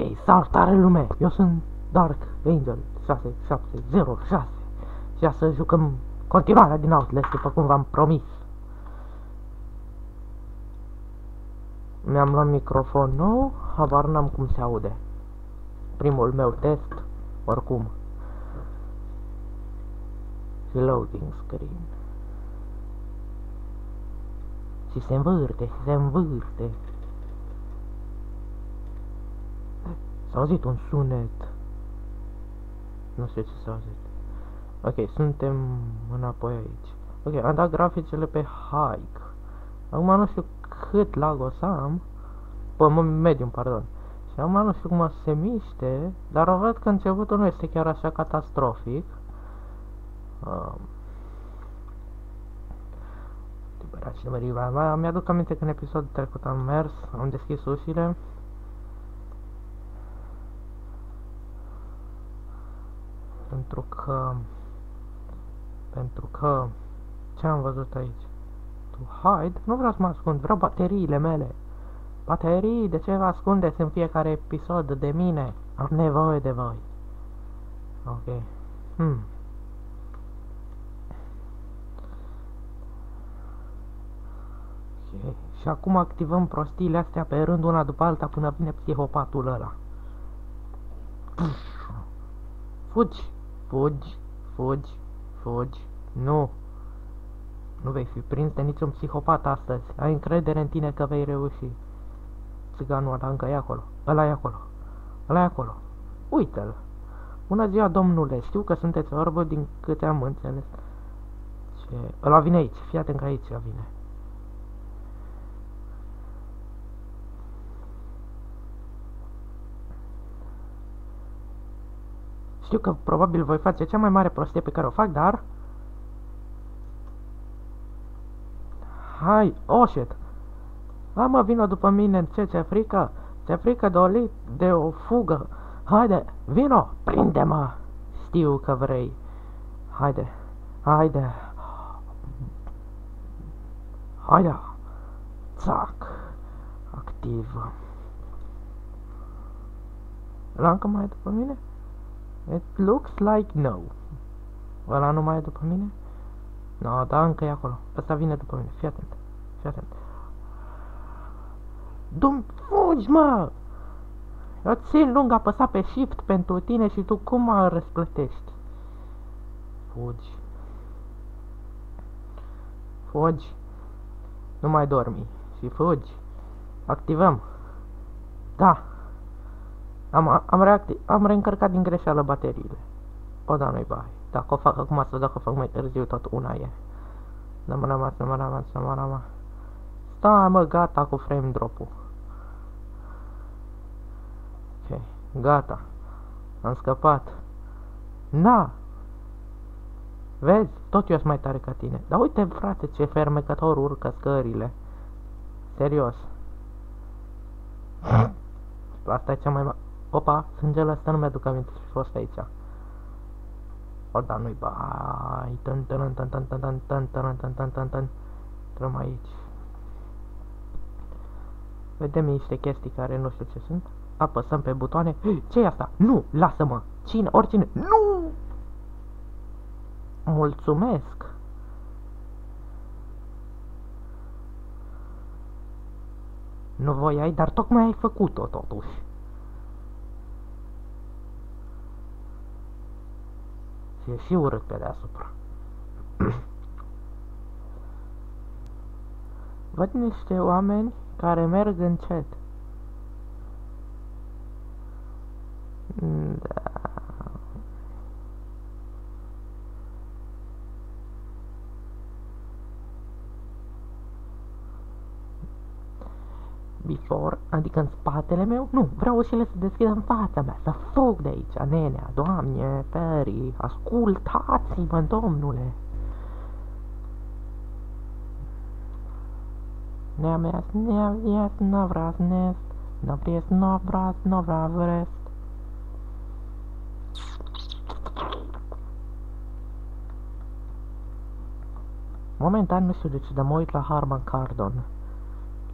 Ok, salutare lume, eu sunt Dark Angel 6706 și să jucăm continuarea din Outlast după cum v-am promis. Mi-am luat microfon nou, habar n-am cum se aude. Primul meu test, oricum. Și loading screen. Și se învârte. S-a auzit un sunet. Nu știu ce s-a auzit. Ok, suntem înapoi aici. Ok, am dat graficele pe high. Acum nu știu cât lag o să am. Medium, pardon. Și acum nu știu cum o să se miște, dar văd că începutul nu este chiar așa catastrofic. Mi-aduc aminte că în episodul trecut am mers, am deschis ușile. Pentru că ce am văzut aici? To hide? Nu vreau să mă ascund, vreau bateriile mele. Baterii, de ce vă ascundeți în fiecare episod de mine? Am nevoie de voi. Ok. Ok. Și acum activăm prostiile astea pe rând una după alta până vine psihopatul ăla. Fugi. Nu vei fi prins de niciun psihopat astăzi. Ai încredere în tine că vei reuși. Țiganul ăla încă e acolo. Ăla e acolo. Uite-l. Bună ziua, domnule. Știu că sunteți orbă din câte am înțeles. Ăla vine aici. Fii atent că aici vine. Știu că probabil voi face cea mai mare prostie pe care o fac, dar... Hai, shit! Mă, vină după mine, ți-e frică? Ți-e frică de o fugă? Haide, vino, prinde-mă! Știu că vrei. Haide! Țac! Activ. Ăla încă mai e după mine? It looks like no. Ăla nu mai e după mine? No, da, încă e acolo. Ăsta vine după mine. Fii atent. Fugi, mă! Eu țin lung apăsat pe shift pentru tine și tu cum mă răsplătești? Fugi. Nu mai dormi. Și fugi. Activăm. Da. Am reîncărcat din greșeală bateriile. Da, nu-i bai. Dacă o fac acum sau dacă o fac mai târziu, tot una e. Nu mă rămas. Stai, mă, gata cu frame drop-ul. Ok, gata. Am scăpat. Na! Vezi? Tot eu sunt mai tare ca tine. Dar uite, frate, ce fermecător urcă scările. Serios. Asta e cea mai mare. Opa, sângele ăsta nu mi-aduc aminte și fost aici. Da, nu-i bai. Trăm aici. Vedem niște chestii care nu știu ce sunt. Apăsăm pe butoane. Ce-i asta? Nu! Lasă-mă! Oricine! Nu! Mulțumesc! Nu voiai, dar tocmai ai făcut-o totuși. Și e și urât pe deasupra. Văd niște oameni care merg încet. Da. Before, adică în spatele meu? Nu, vreau ușile să deschidă în fața mea, să fug de aici, nenea, doamne, ferii, ascultați-mă, domnule. Momentan nu știu de ce, dar mă uit la Harman Kardon.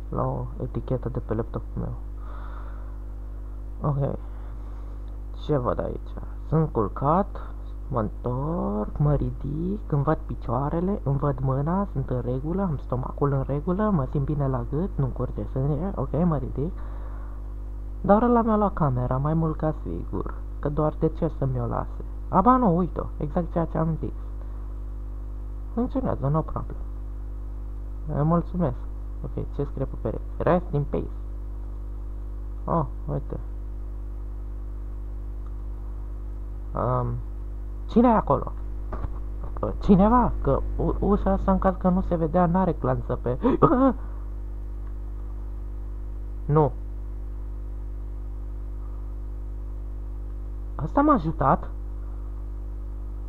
La o etichetă de pe laptopul meu. Ok. Ce văd aici? Sunt culcat, mă întorc, mă ridic, îmi văd picioarele, îmi văd mâna, sunt în regulă, am stomacul în regulă, mă simt bine la gât, nu curge sânge, ok, mă ridic. Dar ăla mi-a luat camera, mai mult ca sigur, că doar de ce să mi-o lase? Aba nu, uite-o, exact ceea ce am zis. Funcționează, no problem. Mulțumesc. Ok, ce scrie pe pereche? Rest in peace. Oh, uite. Cine e acolo? Cineva? Că ușa asta, în caz că nu se vedea, n-are clanță pe... Nu. Asta m-a ajutat?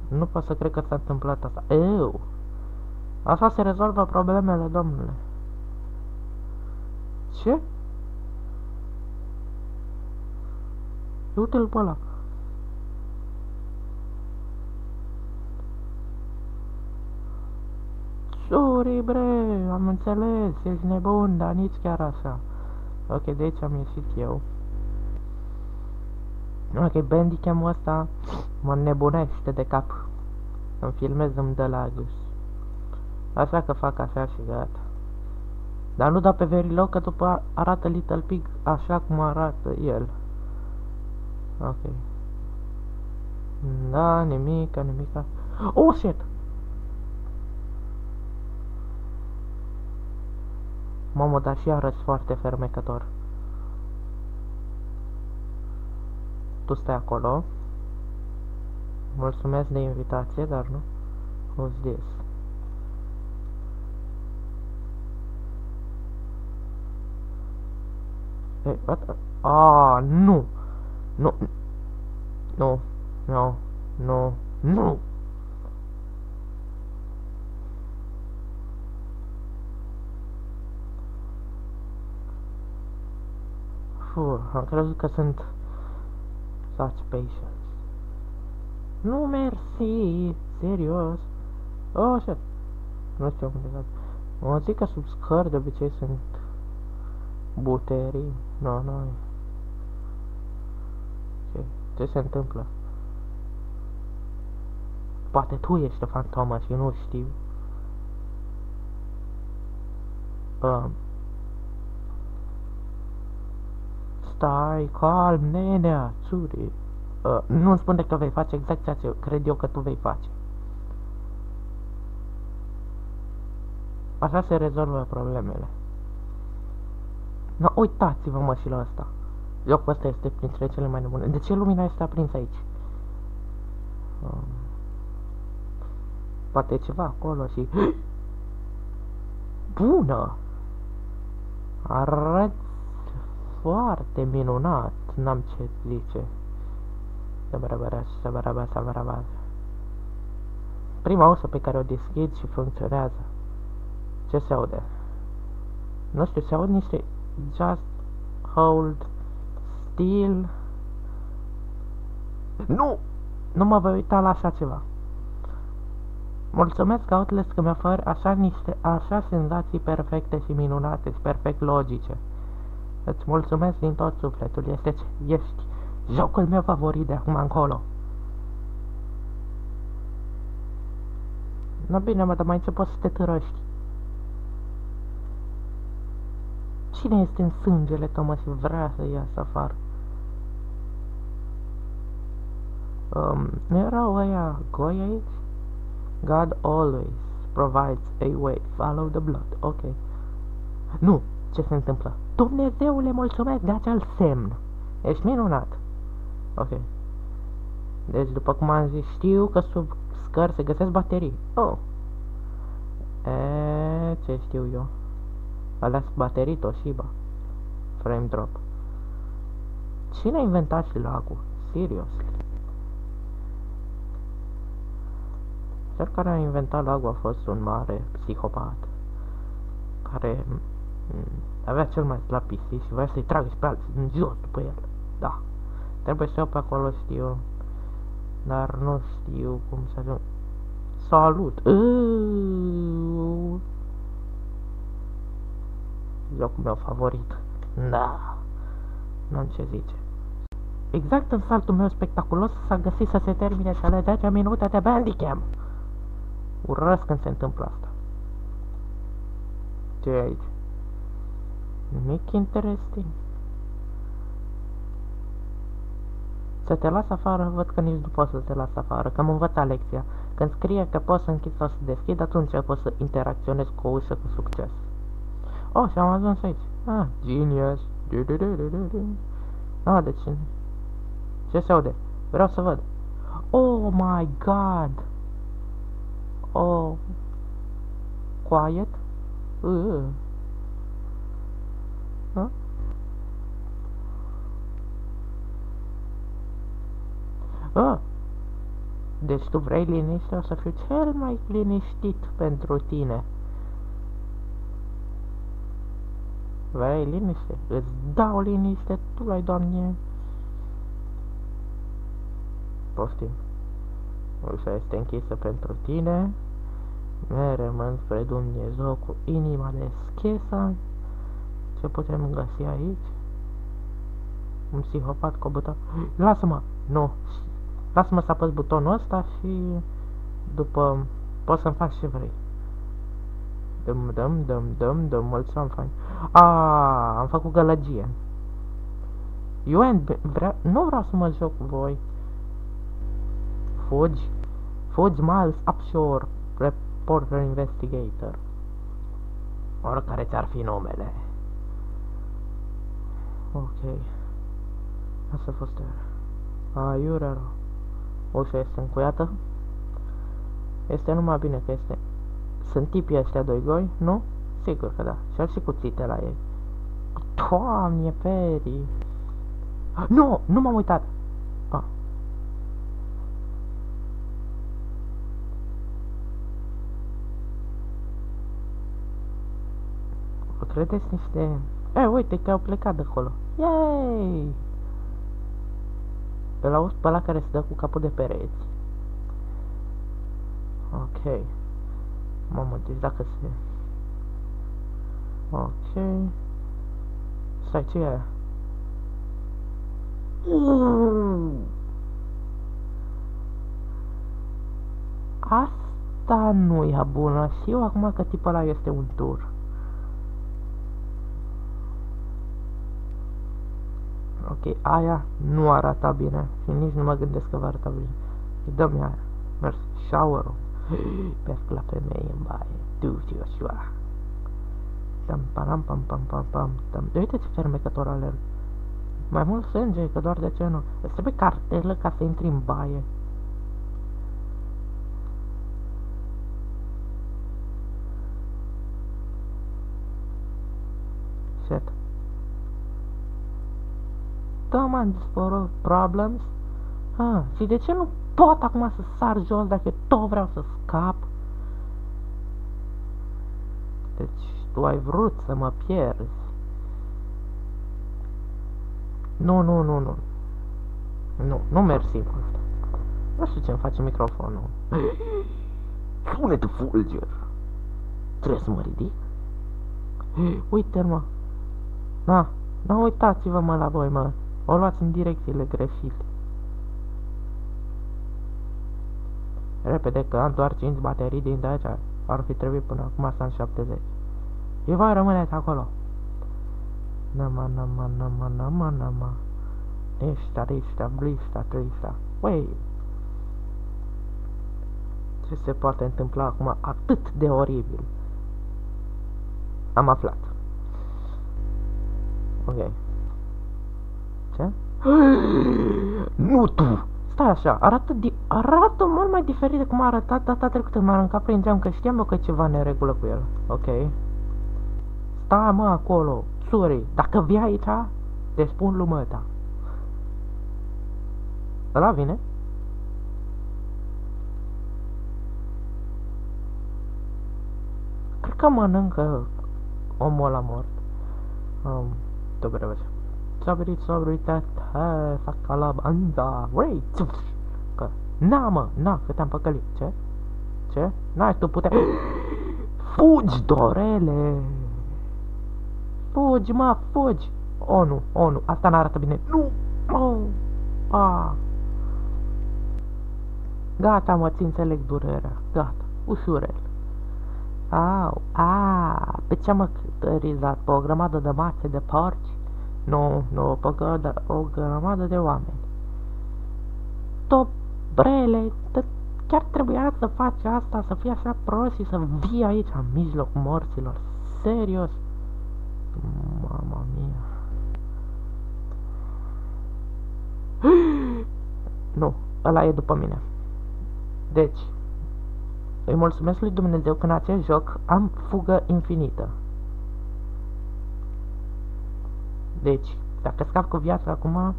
Nu pot să cred că s-a întâmplat asta. Eu. Așa se rezolvă problemele, domnule. Ce? Uite-l pe ăla. Sorry, bre, am înțeles, ești nebun, dar nici chiar așa. Ok, de aici am ieșit eu. Ok, Bandicam-ul ăsta mă nebunește de cap. Îmi filmez, îmi dă la gâs. Așa că fac așa și gata. Dar nu dau pe Verilog, că după arată Little Pig așa cum arată el. Ok. Da, nimica, nimica. Oh, shit! Mamă, dar și arăți foarte fermecător. Tu stai acolo. Mulțumesc de invitație, dar nu. Who's this? Hey, what? Ah, nu! Nu! Nu! Nu! Nu! Nu! Am crezut că sunt such patience. Nu, mersi, serios. Oh, shit. Nu știu cum de fac. Mă zic că sub scări de obicei sunt buterii. Nu, nu. Ce se întâmplă? Poate tu ești o fantomă și nu știu. Stai calm, nenea, țuri. Nu-mi spune că vei face exact ceea ce cred eu că tu vei face. Așa se rezolvă problemele. No, uitați-vă, mă, și la ăsta. Locul ăsta este printre cele mai nebune. De ce lumina este aprinsă aici? Poate e ceva acolo și... Bună! Arăți foarte minunat. N-am ce zice. Prima ușă pe care o deschid și funcționează. Ce se aude? Nu știu, se aud niște... Just hold still. Nu! Nu mă voi uita la așa ceva. Mulțumesc, Outlast, că mi-oferi așa senzații perfecte și minunate și perfect logice. Îți mulțumesc din tot sufletul. Ești jocul meu favorit de acum încolo. Na bine, mă, dar mai ce poți să te târăști? Cine este în sângele tău, mă, și vrea să iasă afară? Nu erau ăia goi aici? God always provides a way. Follow the blood. Ok. Nu! Ce se întâmplă? Dumnezeule, mulțumesc de acel semn. Ești minunat. Ok. Deci, după cum am zis, știu că sub scări se găsesc baterii. Oh. Ce știu eu? Alea sunt baterii Toshiba. Frame drop. Cine a inventat și lagul? Serios. Cel care a inventat lagul a fost un mare psihopat care avea cel mai slab PC și voia să-i tragă și pe alții în jos după el. Da. Trebuie să iau pe acolo, știu. Dar nu știu cum să ajung. Salut! Jocul meu favorit. Da. Nu am ce zice. Exact în saltul meu spectaculos s-a găsit să se termine cele 10 minute de Bandicam. Urăsc când se întâmplă asta. Ce e aici? Nimic interesting. Să te las afară, văd că nici nu poți să te las afară, că am învățat lecția. Când scrie că poți să închizi sau să deschid, atunci poți să interacționezi cu o ușă cu succes. Oh, și am ajuns aici. Ah, genius. Ah, de ce? Ce se aude? Vreau să văd. Oh my god. Oh. Quiet? Huh? Ah. Deci tu vrei liniște? O să fiu cel mai liniștit pentru tine. Vrei liniște? Îți dau liniște, tu l-ai, Doamne. Poftim. Ușa este închisă pentru tine. Mergem spre Dumnezeu cu inima deschisă. Ce putem găsi aici? Un psihopat cu buton. Lasă-mă! Nu! Lasă-mă să apăs butonul ăsta și după poți să-mi faci ce vrei. Dăm, mulțumim, fain. Am făcut gălăgie. Nu vreau să mă joc cu voi. Fugi, Miles Upshore, Reporter Investigator. Oricare ți-ar fi numele. Ok. Asta a fost aiură. Ușa este încuiată. Este numai bine că este. Sunt tipii ăștia doi goi, nu? Sigur că da. Și-ar și cuțite la ei. Doamne, Peri! Nu! Nu m-am uitat! Vă credeți niște... uite că au plecat de acolo. Yay! Îl auzi pe ăla care se dă cu capul de pereți. Ok. Mamă, deci dacă se... Ok. Stai, ce e aia? Asta nu e bună. Și eu acum că tipul ăla este un tur. Ok, aia nu arata bine și nici nu mă gândesc că va arata bine. Dă-mi aia. Mersi. Shower-ul. Merg la femei în baie. Du-te așa. Dăm param pam pam pam pam. Uite ce fermecător alerg. Mai mult sânge, că doar de ce nu. Îți trebuie cartelă ca să intri în baie. Shit. Man, for problems. Și de ce nu pot acum să sar jos dacă tot vreau să scap? Deci tu ai vrut să mă pierzi. Nu mersi cu asta. Nu știu ce-mi face microfonul. Sunetul fulger. Trebuie să mă ridic? Uite, mă. Nu uitați-vă, mă, la voi, mă. O luați în direcțiile greșite. Repede, că am doar 5 baterii din de aici. Ar fi trebuit până acum să am 70. Și voi rămâneți acolo. Nama. Nișta, blista. Ui! Ce se poate întâmpla acum atât de oribil? Am aflat. Ok. Ce? Nu tu! Stai așa, arată mult mai diferit de cum a arătat data trecută. M-a aruncat prin geam, că știam eu că e ceva neregulă cu el. Ok. Stai, mă, acolo. Sorry, dacă vii aici, te spun lumea ta. Ăla vine? Cred că mănâncă omul ăla mort. Dobre, vezi. Sobri, sacalabanza. Vrei? Că, că te-am păcălit. Ce? N-ai tu putea... Fugi, Dorele! Fugi, mă, fugi! O, nu, asta n-arată bine. Nu! Gata, mă, ți înțeleg durerea. Gata, ușurel. Au, pe ce am cătărizat? Pe o grămadă de mațe de porci? Nu, pe o grămadă de oameni. Tobrele, chiar trebuia să faci asta, să fii așa prost și să vii aici, în mijloc morților. Serios? Mama mia. Nu, ăla e după mine. Deci, îi mulțumesc lui Dumnezeu că în acest joc am fugă infinită. Deci, dacă scap cu viața acum...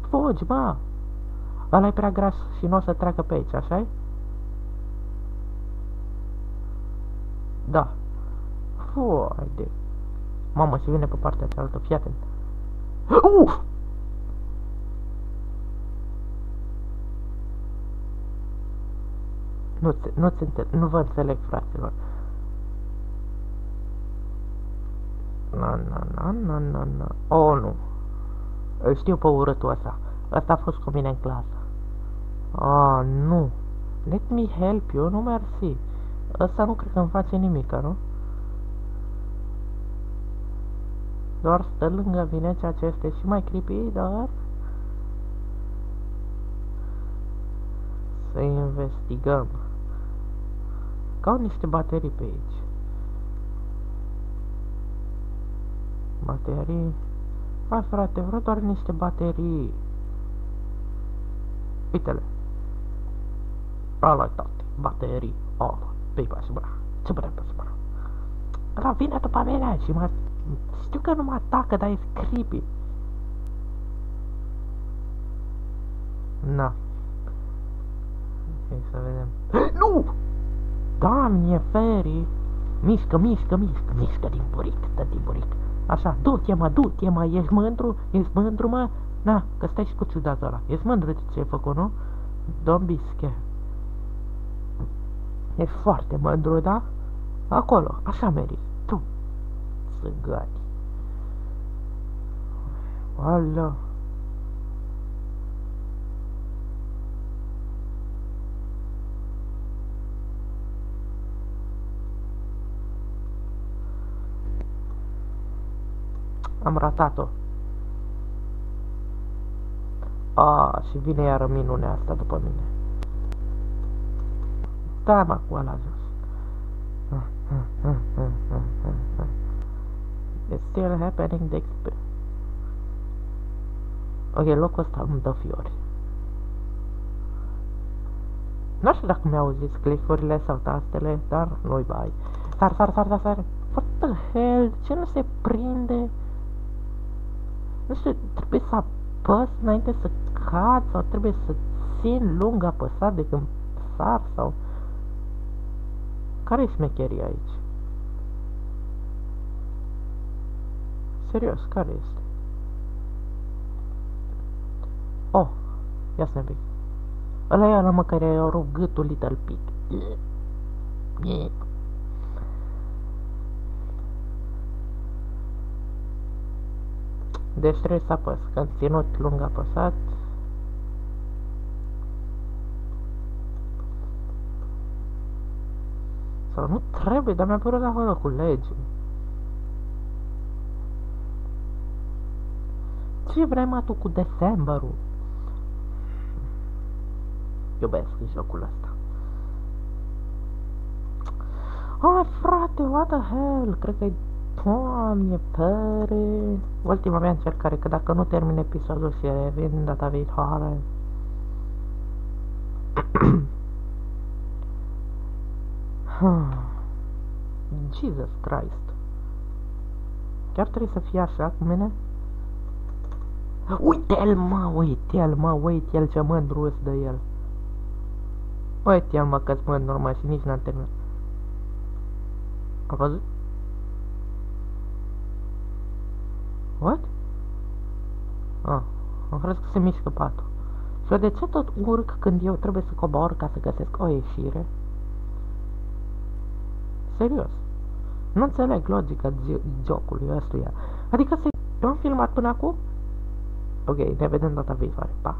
Fugi, mă! Ăla e prea gras și nu o să treacă pe aici, așa-i? Da. Foaide. Mamă, și vine pe partea cealaltă, fii atent. Nu vă înțeleg, fraților. Na. Oh, nu. Îl știu pe urâtul ăsta. Ăsta a fost cu mine în clasă. Nu. Let me help you, nu mersi. Ăsta nu cred că îmi face nimic, nu? Doar stă lângă mine, ceea ce este și mai creepy, dar... Să investigăm. Caut niște baterii pe aici. Baterii... Hai, frate, vreau doar niște baterii. Uite-le. Ala-i, tate, baterii. Pipa, subra. Ăla vine după mine și mă... Știu că nu mă atacă, dar e creepy. Na. Hai să vedem. Nu! Doamne, ferii! Mișcă din buric, dă din buric. Așa, du-te, mă, ești mândru, mă? Na, că stai și cu ciudatul ăla. Ești mândru de ce ai făcut, nu? Don't be scared. Ești foarte mândru, da? Acolo, așa meriți. Tu, țigani. Alo. Am ratat-o. Și vine iară minunea asta după mine. Da, mă, cu ăla jos. It's still happening the experience. Ok, locul ăsta îmi dă fiori. Nu știu dacă mi-auziți clifurile sau tastele, dar nu-i bai. Sar. What the hell? Ce nu se prinde? Nu știu, trebuie să apăs înainte să cad sau trebuie să țin lung apăsat de când sar sau... Care-i șmecheria aici? Serios, care este? Ia să ne pic. Ăla e ăla, mă, care i-a rupt gâtul Little Pig. Deci trebuie să apăs, că am ținut lung apăsat. Sau nu trebuie, dar mi-a părut acolo cu lege. Ce vrei, mă, tu cu Decemberul? Iubesc jocul ăsta. Frate, what the hell? Cred că-i... Doamne, pare... Ultima mea încercare, că dacă nu termin episodul și revin data viitoare... Jesus Christ. Chiar trebuie să fie așa cu mine? Uite-l, mă, ce mândru-s de el. Uite-l, mă, că-ți mândru, mă, și nici n-am terminat. A văzut? What? Am crezut că se mișcă patul. Și eu de ce tot urc când eu trebuie să cobor ca să găsesc o ieșire? Serios. Nu înțeleg logica jocului ăstuia. Adică Eu am filmat până acum? Ok, ne vedem data viitoare. Pa!